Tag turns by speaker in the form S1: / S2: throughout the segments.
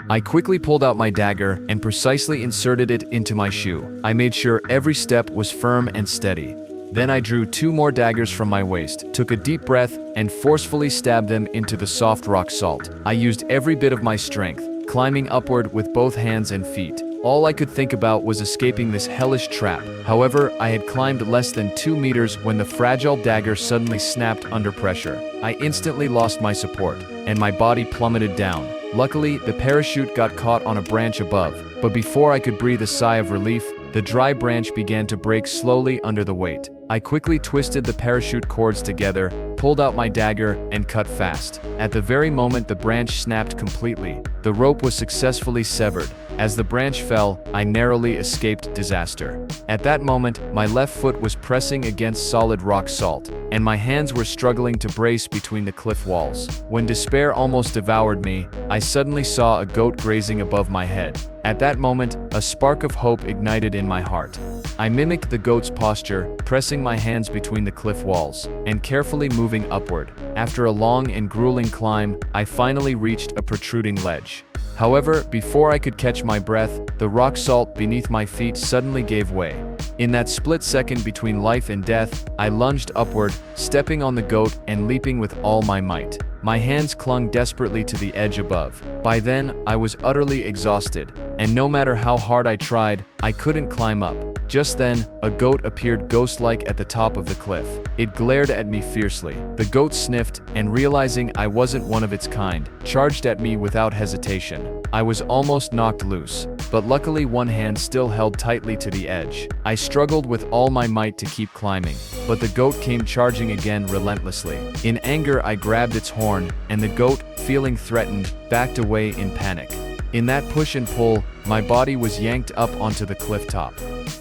S1: I quickly pulled out my dagger and precisely inserted it into my shoe. I made sure every step was firm and steady. Then I drew 2 more daggers from my waist, took a deep breath, and forcefully stabbed them into the soft rock salt. I used every bit of my strength, climbing upward with both hands and feet. All I could think about was escaping this hellish trap. However, I had climbed less than 2 meters when the fragile dagger suddenly snapped under pressure. I instantly lost my support, and my body plummeted down. Luckily, the parachute got caught on a branch above, but before I could breathe a sigh of relief, the dry branch began to break slowly under the weight. I quickly twisted the parachute cords together, pulled out my dagger, and cut fast. At the very moment the branch snapped completely, the rope was successfully severed. As the branch fell, I narrowly escaped disaster. At that moment, my left foot was pressing against solid rock salt, and my hands were struggling to brace between the cliff walls. When despair almost devoured me, I suddenly saw a goat grazing above my head. At that moment, a spark of hope ignited in my heart. I mimicked the goat's posture, pressing my hands between the cliff walls, and carefully moving upward. After a long and grueling climb, I finally reached a protruding ledge. However, before I could catch my breath, the rock salt beneath my feet suddenly gave way. In that split second between life and death, I lunged upward, stepping on the goat and leaping with all my might. My hands clung desperately to the edge above. By then, I was utterly exhausted, and no matter how hard I tried, I couldn't climb up. Just then, a goat appeared ghost-like at the top of the cliff. It glared at me fiercely. The goat sniffed, and realizing I wasn't one of its kind, charged at me without hesitation. I was almost knocked loose, but luckily one hand still held tightly to the edge. I struggled with all my might to keep climbing, but the goat came charging again relentlessly. In anger, I grabbed its horn, and the goat, feeling threatened, backed away in panic. In that push and pull, my body was yanked up onto the cliff top.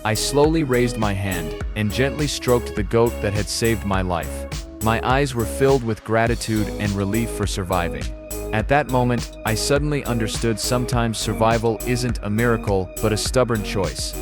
S1: I slowly raised my hand and gently stroked the goat that had saved my life. My eyes were filled with gratitude and relief for surviving. At that moment, I suddenly understood sometimes survival isn't a miracle, but a stubborn choice.